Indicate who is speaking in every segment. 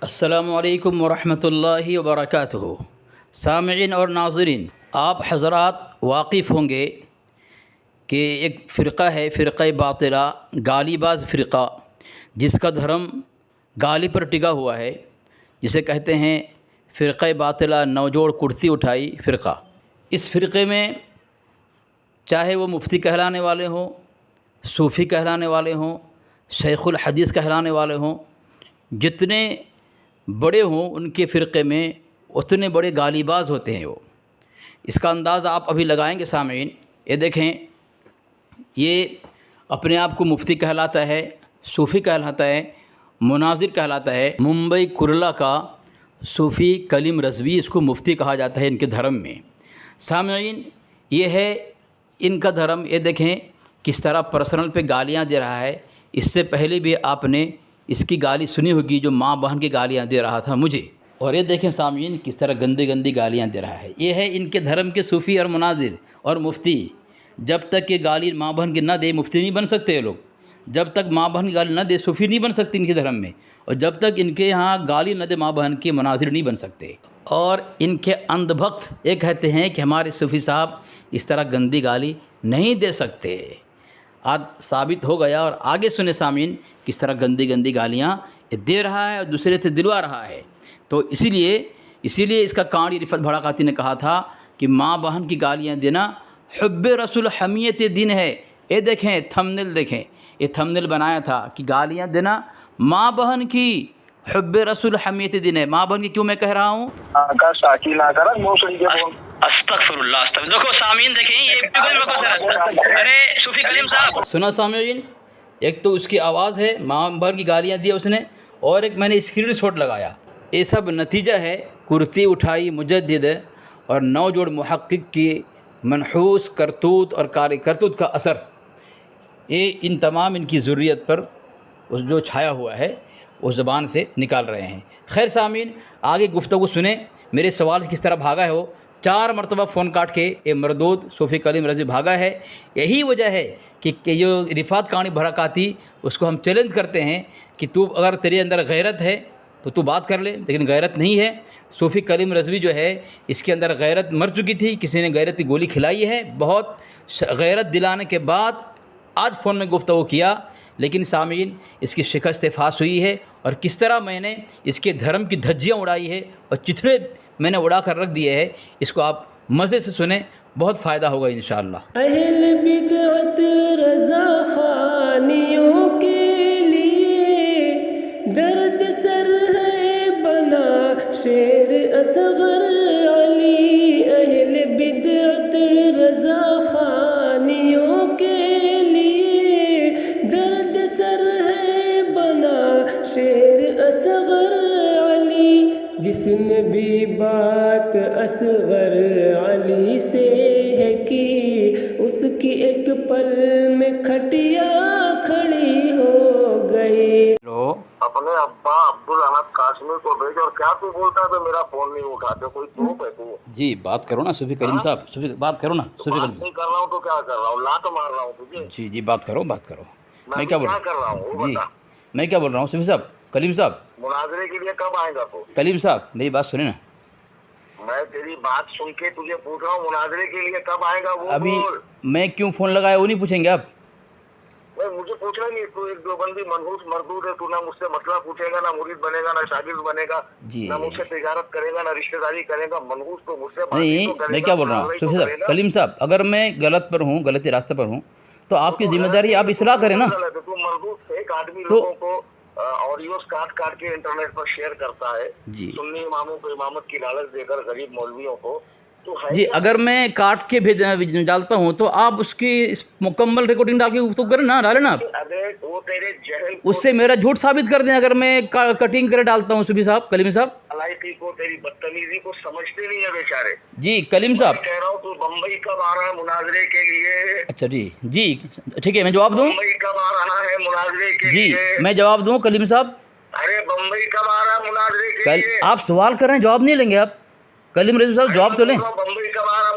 Speaker 1: السلام علیکم ورحمۃ اللہ وبرکاتہ۔ سامعین اور ناظرین، آپ حضرات واقف ہوں گے کہ ایک فرقہ ہے، فرقہ باطلہ، گالی باز فرقہ، جس کا دھرم گالی پر ٹکا ہوا ہے، جسے کہتے ہیں فرقہ باطلہ نوجوڑ کرسی اٹھائی فرقہ۔ اس فرقے میں چاہے وہ مفتی کہلانے والے ہوں، صوفی کہلانے والے ہوں، شیخ الحدیث کہلانے والے ہوں، جتنے بڑے ہوں ان کے فرقے میں اتنے بڑے گالی باز ہوتے ہیں وہ۔ اس کا اندازہ آپ ابھی لگائیں گے سامعین۔ یہ دیکھیں، یہ اپنے آپ کو مفتی کہلاتا ہے، صوفی کہلاتا ہے، مناظر کہلاتا ہے۔ ممبئی کرلا کا صوفی کلیم رضوی، اس کو مفتی کہا جاتا ہے ان کے دھرم میں۔ سامعین، یہ ہے ان کا دھرم۔ یہ دیکھیں کس طرح پرسنل پہ گالیاں دے رہا ہے۔ اس سے پہلے بھی آپ نے اس کی گالی سنی ہوگی، جو ماں بہن کی گالیاں دے رہا تھا مجھے۔ اور یہ دیکھیں سامعین کس طرح گندی گندی گالیاں دے رہا ہے۔ یہ ہے ان کے دھرم کے صوفی اور مناظر اور مفتی۔ جب تک یہ گالی ماں بہن کی نہ دے، مفتی نہیں بن سکتے یہ لوگ۔ جب تک ماں بہن کی گالی نہ دے، صوفی نہیں بن سکتے ان کے دھرم میں۔ اور جب تک ان کے یہاں گالی نہ دے ماں بہن کی، مناظر نہیں بن سکتے۔ اور ان کے اندھ بھکت یہ کہتے ہیں کہ ہمارے صوفی صاحب اس طرح گندی گالی نہیں دے سکتے۔ آج ثابت ہو گیا۔ اور آگے سنے سامعین کس طرح گندی گندی گالیاں دے رہا ہے اور دوسرے سے دلوا رہا ہے۔ تو اسی لیے اس کا کانڈ رفعت بھڑکاتی نے کہا تھا کہ ماں بہن کی گالیاں دینا حب رسول حمیت دین ہے۔ یہ دیکھیں تھمبنیل، دیکھیں یہ تھمبنیل بنایا تھا کہ گالیاں دینا ماں بہن کی حب رسول حمیت دین ہے۔ ماں بہن کی کیوں میں کہہ رہا ہوں؟ استغفر اللہ، استغفر۔ دیکھو سامعین، دیکھیں یہ ارے صوفی کلیم صاحب سنا سامعین، ایک تو اس کی آواز ہے، ماں بہن کی گالیاں دی اس نے، اور ایک میں نے اسکرین شاٹ لگایا۔ یہ سب نتیجہ ہے کرسی اٹھائی مجدد اور نوجوڑ محقق کی منحوس کرتوت اور کار کرتوت کا اثر۔ یہ ان تمام ان کی ذریت پر جو چھایا ہوا ہے وہ زبان سے نکال رہے ہیں۔ خیر سامعین، آگے گفتگو سنیں۔ میرے سوال کس طرح بھاگا ہے وہ 4 مرتبہ فون کاٹ کے یہ مردود صوفی کلیم رضوی بھاگا ہے۔ یہی وجہ ہے کہ جو رفعت کہانی بھڑکاتی، اس کو ہم چیلنج کرتے ہیں کہ تو اگر تیرے اندر غیرت ہے تو بات کر لے، لیکن غیرت نہیں ہے۔ صوفی کلیم رضوی جو ہے اس کے اندر غیرت مر چکی تھی، کسی نے غیرت کی گولی کھلائی ہے۔ بہت غیرت دلانے کے بعد آج فون میں گفتگو کیا، لیکن سامعین اس کی شکست فاس ہوئی ہے۔ اور کس طرح میں نے اس کے دھرم کی دھجیاں اڑائی ہے اور چتھڑے میں نے اڑا کر رکھ دیے ہے، اس کو آپ مزے سے سنیں، بہت فائدہ ہوگا انشاءاللہ۔
Speaker 2: اہل بدعت رضا خانیوں کے لیے درد سر ہے بنا شیر اصغر علی۔ اہل بدعت رضا خانیوں کے لیے درد سر ہے بنا شیر اصغر علی۔ جس نے بھی بات اصغر علی سے ہے کی، اس کی ایک پل میں کھٹیا کھڑی ہو گئی۔
Speaker 3: اپنے ابا عبدالاحد قاسمی کو بھیج۔ اور کیا تو بولتا ہے میرا فون نہیں اٹھاتے؟ کوئی توپ ہے تو؟
Speaker 1: جی بات کرو نا صوفی کلیم صاحب، صوفی بات کرو نا صوفی کلیم۔
Speaker 3: نہیں کر رہا ہوں تو کیا کر رہا ہوں؟ لات مار رہا ہوں تجھے؟
Speaker 1: جی بات کرو، بات کرو۔ میں کیا
Speaker 3: کر رہا ہوں؟
Speaker 1: جی میں کیا بول رہا ہوں صوفی صاحب، کلیم صاحب؟
Speaker 3: مناظرے کے لیے کب آئے گا تو؟
Speaker 1: کلیم صاحب میری بات سنیں نا۔
Speaker 3: میں تیری بات سن کے تجھے پوچھ رہا ہوں، مناظرے کے لیے کب آئے گا وہ
Speaker 1: ابھی
Speaker 3: بول۔
Speaker 1: میں کیوں فون لگایا وہ نہیں پوچھیں گے آپ؟
Speaker 3: مجھے پوچھنا نہیں، تو ایک دیوبندی منحوس مردود ہے، تو نہ مجھ سے مسئلہ پوچھے گا، نہ مرید بنے گا، نہ شاگرد بنے گا،
Speaker 1: جی
Speaker 3: نہ مجھ سے تجارت کرے گا، نہ رشتہ داری کرے گا۔ منحوس تو مجھ سے بات
Speaker 1: نہیں، میں کیا بول رہا ہوں صوفی صاحب، کلیم صاحب، اگر میں غلط پر ہوں، غلطی راستہ پر ہوں، تو آپ کی ذمہ داری آپ اصلاح کریں نا۔
Speaker 3: تو مردود ایک آدمی لوگوں کو آڈیوز کاٹ کے انٹرنیٹ پر شیئر کرتا ہے،
Speaker 1: جی
Speaker 3: سنی اماموں کو امامت کی لالچ دے کر غریب مولویوں کو۔
Speaker 1: جی اگر میں کاٹ کے ڈالتا ہوں تو آپ اس کی مکمل ریکارڈنگ ڈال کے تو کریں نا، ڈالیں نا آپ۔
Speaker 3: وہ تیرے جہل
Speaker 1: اس سے میرا جھوٹ ثابت کر دیں اگر میں کٹنگ کرے ڈالتا ہوں صوفی صاحب، کلیم صاحب۔
Speaker 3: علائقی کو، تیری بدتمیزی کو سمجھتے نہیں ہے بیچارے۔
Speaker 1: جی کلیم صاحب
Speaker 3: کہہ رہا ہوں تو بمبئی کب آ رہا ہے مناظرے کے لیے؟
Speaker 1: اچھا جی جی ٹھیک ہے، میں جواب دوں؟
Speaker 3: بمبئی کب آ رہا ہے مناظرے کے
Speaker 1: جی
Speaker 3: لیے؟
Speaker 1: میں جواب دوں کلیم صاحب؟
Speaker 3: ارے بمبئی کب آ رہا ہے مناظرے کے لیے؟
Speaker 1: آپ سوال کر رہے ہیں، جواب نہیں لیں گے آپ؟ کلیم رضوی صاحب جواب تو لیں۔
Speaker 3: بمبئی کب آ رہا ہے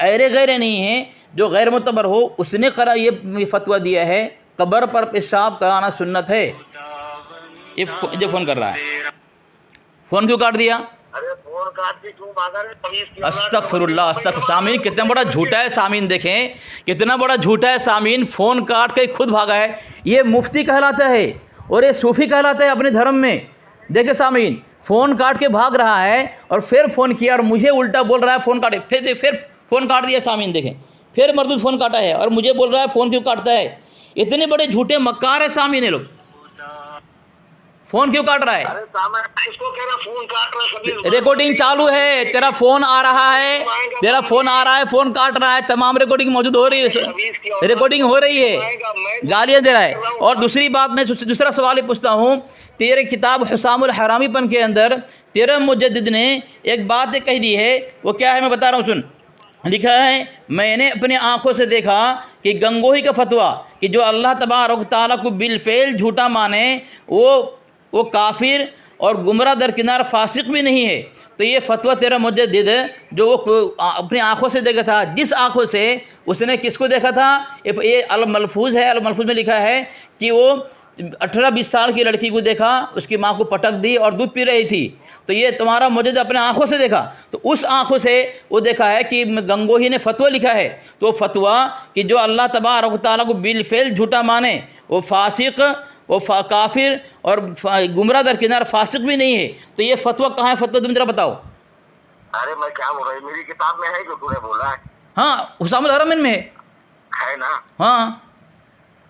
Speaker 1: ایرے غیرے نہیں ہیں جو غیر معتبر ہو، اس نے یہ فتویٰ دیا ہے قبر پر پیشاب کرانا سنت ہے۔ یہ فون کر رہا ہے، فون کیوں کاٹ دیا؟
Speaker 3: ارے فون کاٹ کے کیوں بھاگا رے؟ تمیز کی اولاد
Speaker 1: استغفر اللہ استغفر۔ سامعین کتنا بڑا جھوٹا ہے، سامعین دیکھیں کتنا بڑا جھوٹا ہے سامعین، فون کاٹ کے خود بھاگا ہے۔ یہ مفتی کہلاتا ہے اور یہ صوفی کہلاتا ہے اپنے دھرم میں۔ دیکھیں سامعین، فون کاٹ کے بھاگ رہا ہے اور پھر فون کیا اور مجھے الٹا بول رہا ہے فون کاٹے، پھر فون کاٹ دیا۔ سامعین دیکھیں پھر مردود فون کاٹا ہے اور مجھے بول رہا ہے فون کیوں کاٹتا ہے۔ اتنے بڑے جھوٹے مکار ہے سامعین، یہ لوگ فون کیوں کاٹ رہا ہے؟
Speaker 3: ارے سامنے اس کو کہہ رہا فون کاٹ رہا ہے،
Speaker 1: ریکارڈنگ چالو ہے، تیرا فون آ رہا ہے، تیرا فون آ رہا ہے، فون کاٹ رہا ہے، تمام ریکارڈنگ موجود ہو رہی ہے، ریکارڈنگ ہو رہی ہے، گالیاں دے رہا ہے۔ اور دوسری بات میں دوسرا سوال یہ پوچھتا ہوں، تیرے کتاب حسام الحرامی پن کے اندر تیرے مجدد نے ایک بات کہہ دی ہے، وہ کیا ہے میں بتا رہا ہوں سن۔ لکھا ہے میں نے اپنے آنکھوں سے دیکھا کہ گنگوہی کا فتویٰ کہ جو اللہ تبارک و تعالیٰ کو بالفعل جھوٹا مانے وہ کافر اور گمراہ درکنار فاسق بھی نہیں ہے۔ تو یہ فتویٰ تیرا مجدد جو وہ اپنی آنکھوں سے دیکھا تھا، جس آنکھوں سے اس نے کس کو دیکھا تھا، یہ الملفوظ ہے، الملفوظ میں لکھا ہے کہ وہ 18-20 سال کی لڑکی کو دیکھا، اس کی ماں کو پٹک دی اور دودھ پی رہی تھی۔ تو یہ تمہارا مجدد اپنے آنکھوں سے دیکھا، تو اس آنکھوں سے وہ دیکھا ہے کہ گنگوہی نے فتویٰ لکھا ہے، تو فتویٰ کہ جو اللہ تبارک و تعالیٰ کو بالفعل جھوٹا مانے وہ فاسق، وہ کافر اور گمراہ درکنار فاسق بھی نہیں ہے۔ تو یہ فتویٰ کہاں ہے؟ فتویٰ تم ذرا بتاؤ۔
Speaker 3: ارے میں کیا بول رہا ہوں، میری کتاب میں ہے جو تو نے بولا ہے۔
Speaker 1: ہاں حسام الحرمین میں
Speaker 3: ہے نا؟
Speaker 1: ہاں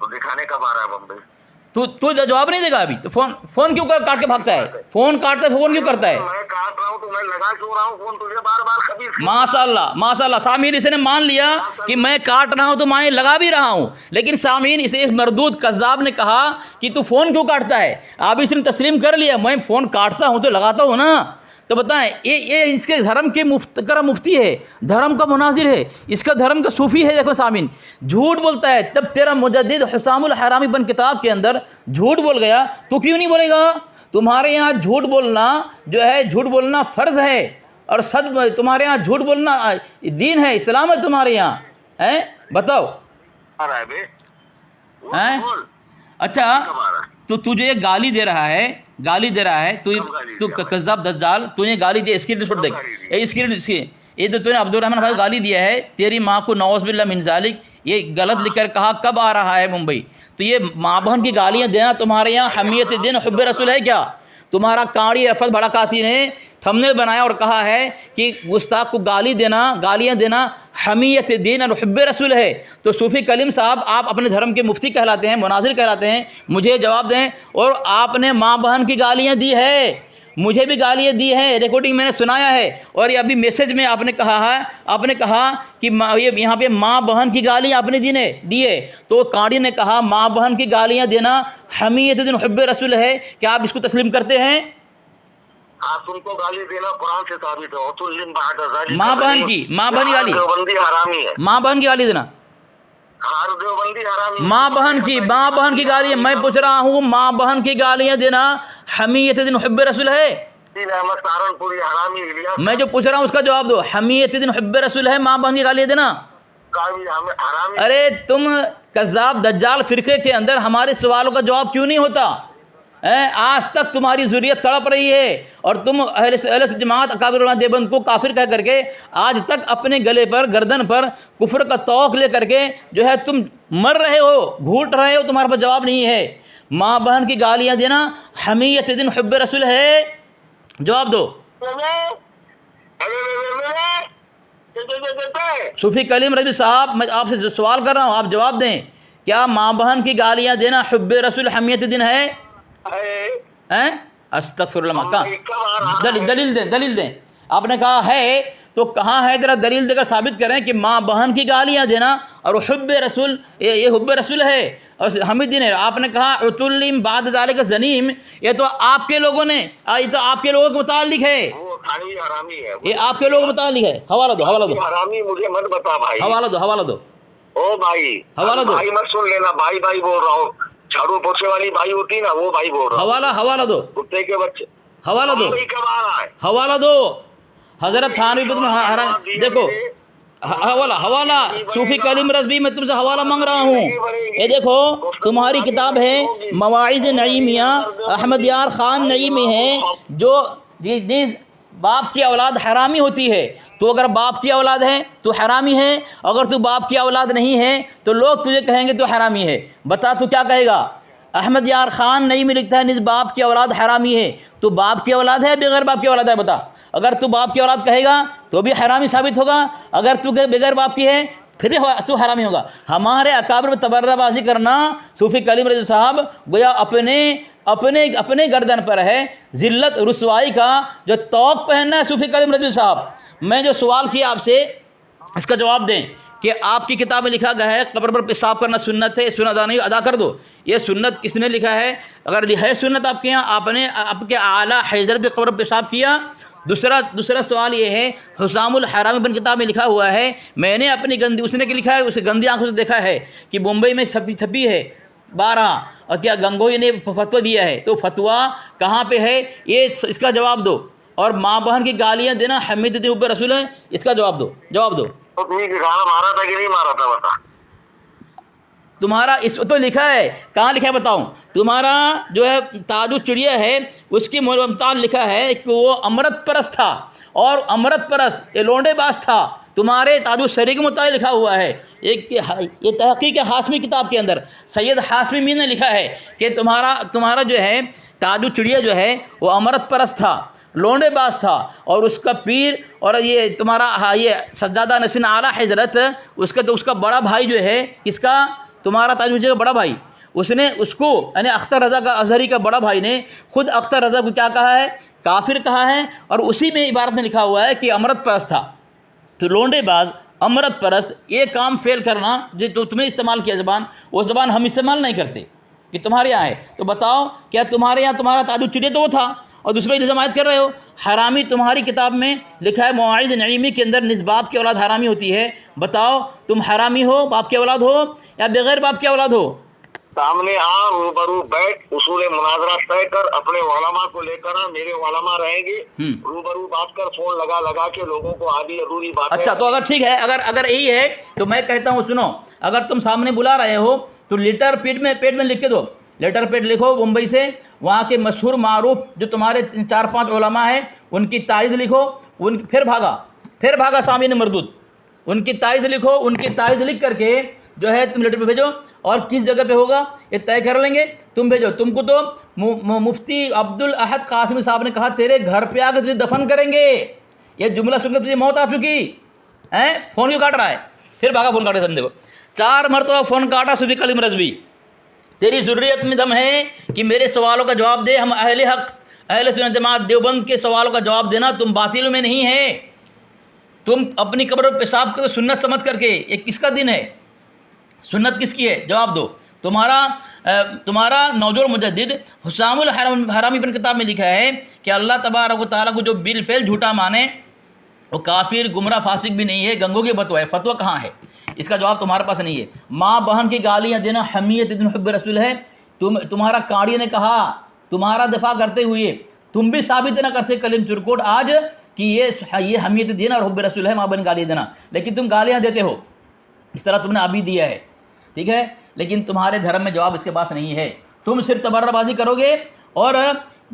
Speaker 3: تو دکھانے کب آ رہا ہے بمبئی؟
Speaker 1: تو جواب نہیں دے گا ابھی تو فون کیوں کاٹ کے بھاگتا ہے؟ فون کاٹتا ہے، فون کیوں کرتا ہے؟
Speaker 3: میں کاٹ رہا ہوں تو میں لگا کیوں رہا ہوں فون تجھے بار بار خبیث؟
Speaker 1: ماشاء اللہ ماشاء اللہ، سامعین اس نے مان لیا کہ میں کاٹ رہا ہوں تو میں لگا بھی رہا ہوں، لیکن سامعین اسے ایک مردود کذاب نے کہا کہ تو فون کیوں کاٹتا ہے؟ اب اس نے تسلیم کر لیا میں فون کاٹتا ہوں تو لگاتا ہوں نا۔ تو بتائیں یہ اس کے دھرم کے مفتی ہے، دھرم کا مناظر ہے، اس کا دھرم کا صوفی ہے۔ دیکھو سامعین جھوٹ بولتا ہے، تب تیرا مجدد حسام الحرامی بن کتاب کے اندر جھوٹ بول گیا، تو کیوں نہیں بولے گا؟ تمہارے یہاں جھوٹ بولنا جو ہے، جھوٹ بولنا فرض ہے، اور تمہارے یہاں جھوٹ بولنا دین ہے، اسلام ہے تمہارے یہاں، بتاؤ۔ اچھا تو تجھے یہ گالی دے رہا ہے، تو کذاب دجال، تو نے گالی دی، اسکرین شاٹ دیکھ، یہ تو نے عبد الرحمن بھائی گالی دیا ہے تیری ماں کو، نعوذ باللہ من ذالک، یہ غلط لکھ کر کہا کب آ رہا ہے ممبئی۔ تو یہ ماں بہن کی گالیاں دینا تمہارے یہاں حمیت دین حب رسول ہے کیا؟ تمہارا کاڑی رفت بڑا کاتی نے تھمنیل بنایا اور کہا ہے کہ گستاخ کو گالیاں دینا حمیت دین اور حب رسول ہے۔ تو صوفی کلیم صاحب آپ اپنے دھرم کے مفتی کہلاتے ہیں، مناظر کہلاتے ہیں، مجھے جواب دیں۔ اور آپ نے ماں بہن کی گالیاں دی ہے، مجھے بھی گالیاں دی ہیں، ریکارڈنگ میں نے سنایا ہے، اور یہ ابھی میسج میں آپ نے کہا کہ یہاں پہ ماں بہن کی گالیاں آپ نے دی ہے۔ تو کاڑی نے کہا ماں بہن کی گالیاں دینا حمیت دین حب رسول ہے، کیا آپ اس کو تسلیم کرتے ہیں؟
Speaker 3: آپ تم کو گالی دینا قرآن سے ثابت ہے،
Speaker 1: ماں بہن کی گالی،
Speaker 3: دیوبندی حرامی ہے،
Speaker 1: ماں بہن کی گالی دینا،
Speaker 3: ہر دیوبندی حرامی،
Speaker 1: ماں بہن کی گالیاں، میں پوچھ رہا ہوں ماں بہن کی گالیاں دینا حمیت دین حب رسول ہے؟
Speaker 3: احمد سہارنپوری حرامی، الیاس
Speaker 1: میں جو پوچھ رہا ہوں اس کا جواب دو، حمیت دین حب رسول ہے ماں بہن کی گالیاں دینا؟
Speaker 3: قاضی حرامی۔
Speaker 1: ارے تم کذاب دجال فرقے کے اندر ہمارے سوالوں کا جواب کیوں نہیں ہوتا؟ آج تک تمہاری ذریت تڑپ رہی ہے، اور تم اہل جماعت اکابر علماء دیوبند کو کافر کہہ کر کے آج تک اپنے گلے پر، گردن پر کفر کا طوق لے کر کے جو ہے تم مر رہے ہو، گھوٹ رہے ہو، تمہارے پاس جواب نہیں ہے۔ ماں بہن کی گالیاں دینا حمیت دین حب رسول ہے؟ جواب دو۔ صوفی کلیم رضوی صاحب میں آپ سے سوال کر رہا ہوں، آپ جواب دیں، کیا ماں بہن کی گالیاں دینا حب رسول حمیت دین ہے؟ استغفر اللہ، دلیل دیں۔ آپ نے کہا ہے تو کہاں ہے؟ ذرا دلیل دے کر ثابت کریں کہ ماں بہن کی گالیاں دینا اور حب رسول، یہ حب رسول ہے اور حمید دین ہے۔ آپ نے کہا عتلم بعد ذالک زنیم، یہ تو آپ کے لوگوں نے، یہ تو آپ کے لوگوں کے متعلق ہے، یہ آپ کے لوگوں کے متعلق ہے۔ حوالہ دو
Speaker 3: حرامی، مجھے مت بتا بھائی،
Speaker 1: حوالہ دو
Speaker 3: او بھائی،
Speaker 1: حوالہ دو،
Speaker 3: بھائی مت سن لینا، بھائی بول رہا ہوں، جھاڑو پوچھے والی بھائی ہوتی نا، وہ بھائی بول رہا ہوں،
Speaker 1: حوالہ دو،
Speaker 3: کتے کے بچے،
Speaker 1: حوالہ دو،
Speaker 3: کب آ رہا ہے؟
Speaker 1: حوالہ دو۔ حضرت تھانوی دیکھو حوالہ صوفی کلیم رضوی میں تم سے حوالہ مانگ رہا ہوں. یہ دیکھو تمہاری کتاب ہے مواعظ نعیمیہ، احمد یار خان نعیمی ہے، جو جس باپ کی اولاد حرامی ہوتی ہے. تو اگر باپ کی اولاد ہے تو حرامی ہے، اگر تو باپ کی اولاد نہیں ہے تو لوگ تجھے کہیں گے تو حرامی ہے. بتا تو کیا کہے گا؟ احمد یار خان نعیمی لکھتا ہے نس باپ کی اولاد حرامی ہے. تو باپ کی اولاد ہے بغیر باپ کی اولاد ہے؟ بتا. اگر تو باپ کی اولاد کہے گا تو بھی حرامی ثابت ہوگا، اگر تو بغیر باپ کی ہے پھر بھی تو حرامی ہوگا. ہمارے اکابر میں تبرہ بازی کرنا صوفی کلیم رضوی صاحب گویا اپنے گردن پر ہے ذلت رسوائی کا جو توق پہننا ہے صوفی کلیم رضوی صاحب. میں جو سوال کیا آپ سے اس کا جواب دیں کہ آپ کی کتاب میں لکھا گیا ہے قبر پر پیشاب کرنا سنت ہے، سنت ادا نہیں ادا کر دو. یہ سنت کس نے لکھا ہے؟ اگر ہے سنت آپ کے یہاں، آپ نے آپ کے اعلیٰ حضرت کی قبر پر پیشاب کیا. دوسرا سوال یہ ہے حسام الحرامی بن کتاب میں لکھا ہوا ہے، میں نے اپنی گندی، اس نے کہ لکھا ہے اسے گندی آنکھوں سے دیکھا ہے کہ ممبئی میں چھپی ہے 12، اور کیا گنگوئی نے فتویٰ دیا ہے. تو فتویٰ کہاں پہ ہے یہ اس کا جواب دو. اور ماں بہن کی گالیاں دینا حمید الدین حب رسول ہے، اس کا جواب دو.
Speaker 3: تو تم کھانا مارا تھا کہ نہیں مارا تھا بتا.
Speaker 1: تمہارا اس تو لکھا ہے، کہاں لکھا ہے بتاؤں؟ تمہارا جو ہے تاج چڑیا ہے اس کی ممتاز لکھا ہے کہ وہ امرت پرست تھا، اور امرت پرست یہ لونڈے باز تھا. تمہارے تاج الشریع کے مطابق لکھا ہوا ہے، یہ تحقیق ہاشمی کتاب کے اندر سید ہاشمی میر نے لکھا ہے کہ تمہارا جو ہے تاج چڑیا جو ہے وہ امرت پرست تھا، لونڈے باز تھا، اور اس کا پیر اور یہ تمہارا یہ سجادہ نشین اعلیٰ حضرت اس کا بڑا بھائی جو ہے، کس کا؟ تمہارا تاج الشریع کا بڑا بھائی، اس نے اس کو یعنی اختر رضا کا ازہری کا بڑا بھائی نے خود اختر رضا کو کیا کہا ہے؟ کافر کہا ہے. اور اسی میں عبارت میں لکھا ہوا ہے کہ امرت پرست تھا. تو لونڈے باز امرت پرست یہ کام فیل کرنا جو تمہیں استعمال کیا زبان، وہ زبان ہم استعمال نہیں کرتے کہ تمہارے یہاں ہے. تو بتاؤ کیا تمہارے یہاں تمہارا تاج الشریع تو وہ تھا اور دوسرے الزام عائد کر رہے ہو؟ حرامی تمہاری کتاب میں لکھا ہے مواعظ نعیمی کے اندر نس باپ کی اولاد حرامی ہوتی ہے. بتاؤ تم حرامی ہو، باپ کی اولاد ہو یا بغیر باپ کی اولاد ہو؟
Speaker 3: سامنے آ، روبرو بیٹھ، اصول مناظرہ طے کر، اپنے علماء کو لے کر آ، میرے علماء رہیں گے، روبرو بات کر، فون لگا کے لوگوں کو آدھی ادھوری باتیں.
Speaker 1: اچھا تو اگر ٹھیک ہے، اگر یہی ہے تو میں کہتا ہوں سنو، اگر تم سامنے بلا رہے ہو تو لیٹر پیڈ میں لکھ کے دو. لیٹر پیڈ لکھو ممبئی سے، وہاں کے مشہور معروف جو تمہارے 4-5 علماء ہیں ان کی تائید لکھو. پھر بھاگا سامعین مردود، ان کی تائید لکھو. ان کی تائید لکھ کر کے جو ہے تم لیٹر پہ بھیجو، اور کس جگہ پہ ہوگا یہ طے کر لیں گے. تم بھیجو. تم کو تو مفتی عبد الاحد قاسمی صاحب نے کہا تیرے گھر پہ آ کے تجھے دفن کریں گے. یہ جملہ سن کے تجھے موت آ چکی ہے. فون کیوں کاٹ رہا ہے؟ پھر بھاگا فون کاٹے. سمجھے کو 4 مرتبہ فون کاٹا صوفی کلیم رضوی. تیری ضروریت میں دم ہے کہ میرے سوالوں کا جواب دے. ہم اہل حق، اہل سنت جماعت دیوبند کے سوالوں کا جواب دینا. تم باطل میں نہیں ہے. تم اپنی قبر پر پیشاب کر سنت سمجھ کر کے، یہ کس کا دن ہے؟ سنت کس کی ہے؟ جواب دو. تمہارا نوجور مجدد حسام الحرامی بن کتاب میں لکھا ہے کہ اللہ تبارک و تعالیٰ کو جو بالفعل جھوٹا مانے وہ کافر، گمراہ، فاسق بھی نہیں ہے. گنگوں کی فتویٰ ہے. فتویٰ کہاں ہے؟ اس کا جواب تمہارے پاس نہیں ہے. ماں بہن کی گالیاں دینا حمیت ابن حب رسول ہے. تمہارا کاڑی نے کہا تمہارا دفاع کرتے ہوئے، تم بھی ثابت نہ کرتے کلیم چرکوٹ آج کہ یہ حمیت دینا اور حب رسول ہے، ماں بہن گالیاں دینا. لیکن تم گالیاں دیتے ہو، اس طرح تم نے ابھی دیا ہے. ٹھیک ہے، لیکن تمہارے دھرم میں جواب اس کے پاس نہیں ہے. تم صرف تبرہ بازی کرو گے اور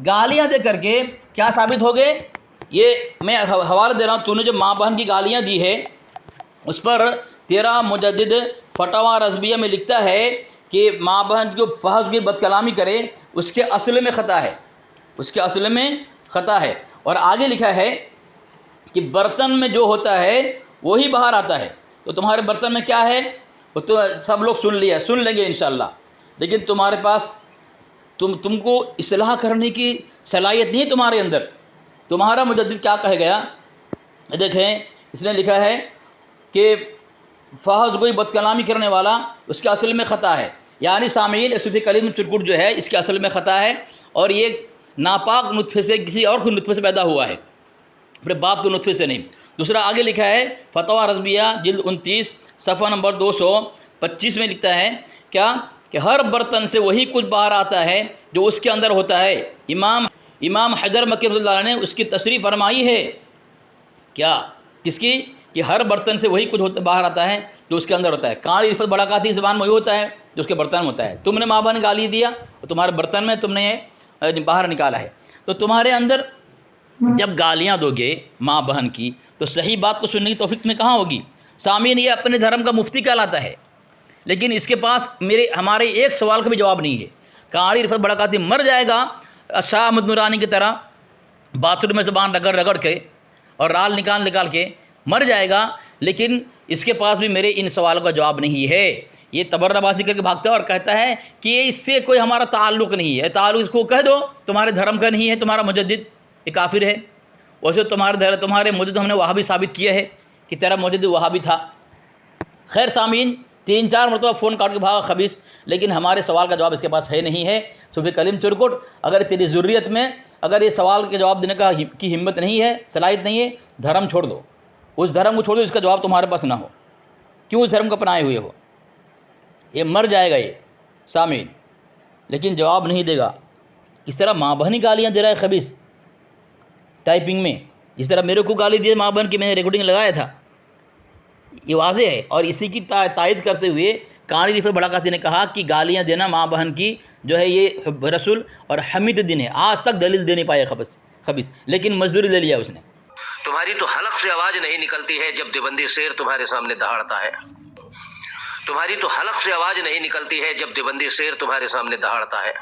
Speaker 1: گالیاں دے کر کے کیا ثابت ہوگے؟ یہ میں حوالہ دے رہا ہوں. تو نے جو ماں بہن کی گالیاں دی ہے اس پر تیرا مجدد فتاوی رضویہ میں لکھتا ہے کہ ماں بہن جو فحش کی بد کلامی کرے اس کے اصل میں خطا ہے، اس کے اصل میں خطا ہے. اور آگے لکھا ہے کہ برتن میں جو ہوتا ہے وہی باہر آتا ہے. تو تمہارے برتن میں کیا ہے وہ تو سب لوگ سن لیں گے انشاءاللہ. لیکن تمہارے پاس تم کو اصلاح کرنے کی صلاحیت نہیں ہے تمہارے اندر. تمہارا مجدد کیا کہے گیا دیکھیں، اس نے لکھا ہے کہ فحش گوئی بد کلامی کرنے والا اس کے اصل میں خطا ہے. یعنی سامعین صوفی کلیم چرکٹ جو ہے اس کے اصل میں خطا ہے، اور یہ ناپاک نطفے سے، کسی اور کو نطفے سے پیدا ہوا ہے، اپنے باپ کے نطفے سے نہیں. دوسرا آگے لکھا ہے فتاوی رضویہ جلد 29 صفحہ نمبر 225 میں لکھتا ہے کیا کہ ہر برتن سے وہی کچھ باہر آتا ہے جو اس کے اندر ہوتا ہے. امام حجر مکی رحمۃ اللہ علیہ نے اس کی تشریح فرمائی ہے. کیا؟ کس کی؟ کہ ہر برتن سے وہی کچھ ہوتا باہر آتا ہے جو اس کے اندر ہوتا ہے. کاڑی رفت بڑکاتی زبان میں وہی ہوتا ہے جو اس کے برتن میں ہوتا ہے. تم نے ماں بہن گالی دیا اور تمہارے برتن میں تم نے یہ باہر نکالا ہے. تو تمہارے اندر جب گالیاں دو گے ماں بہن کی تو صحیح بات کو سننے کی توفیق میں کہاں ہوگی؟ سامعین، یہ اپنے دھرم کا مفتی کہلاتا ہے، لیکن اس کے پاس ہمارے ایک سوال کا بھی جواب نہیں ہے. کاڑی رفت بڑکاتی مر جائے گا شاہ احمد نورانی کی طرح باتھ روم میں زبان رگڑ رگڑ کے اور رال نکال کے مر جائے گا، لیکن اس کے پاس بھی میرے ان سوالوں کا جواب نہیں ہے. یہ تبرہ بازی کر کے بھاگتا ہے اور کہتا ہے کہ اس سے کوئی ہمارا تعلق نہیں ہے. تعلق اس کو کہہ دو تمہارے دھرم کا نہیں ہے، تمہارا مجدد یہ کافر ہے. ویسے تمہارے مجدد ہم نے وہاں بھی ثابت کیا ہے کہ تیرا مجدد وہاں بھی تھا. خیر سامعین، 3-4 مرتبہ فون کاٹ کے بھاگا خبیث، لیکن ہمارے سوال کا جواب اس کے پاس ہے نہیں ہے. صوفی کلیم چرکٹ، اگر تیری ضروریت میں اگر یہ سوال کے جواب دینے کی ہمت نہیں ہے، صلاحیت نہیں ہے، دھرم چھوڑ دو. اس دھرم کو چھوڑ دو اس کا جواب تمہارے پاس نہ ہو. کیوں اس دھرم کو اپنائے ہوئے ہو؟ یہ مر جائے گا یہ سامعین، لیکن جواب نہیں دے گا. اس طرح ماں بہن ہی گالیاں دے رہا ہے خبیث ٹائپنگ میں، جس طرح میرے کو گالی دی ماں بہن کی میں نے ریکارڈنگ لگایا تھا. یہ واضح ہے. اور اسی کی تائید کرتے ہوئے کاڑی رفت بڑکاتی نے کہا کہ گالیاں دینا ماں بہن کی جو ہے یہ حب رسول اور حمید دین ہے. آج تک دلیل دے نہیں پایا خبیث، لیکن مزدوری لے لیا اس نے.
Speaker 4: تمہاری تو حلق سے آواز نہیں نکلتی ہے جب دیوبندی شیر تمہارے سامنے دہاڑتا ہے. تمہاری تو حلق سے آواز نہیں نکلتی ہے جب دیوبندی شیر تمہارے سامنے دہاڑتا ہے.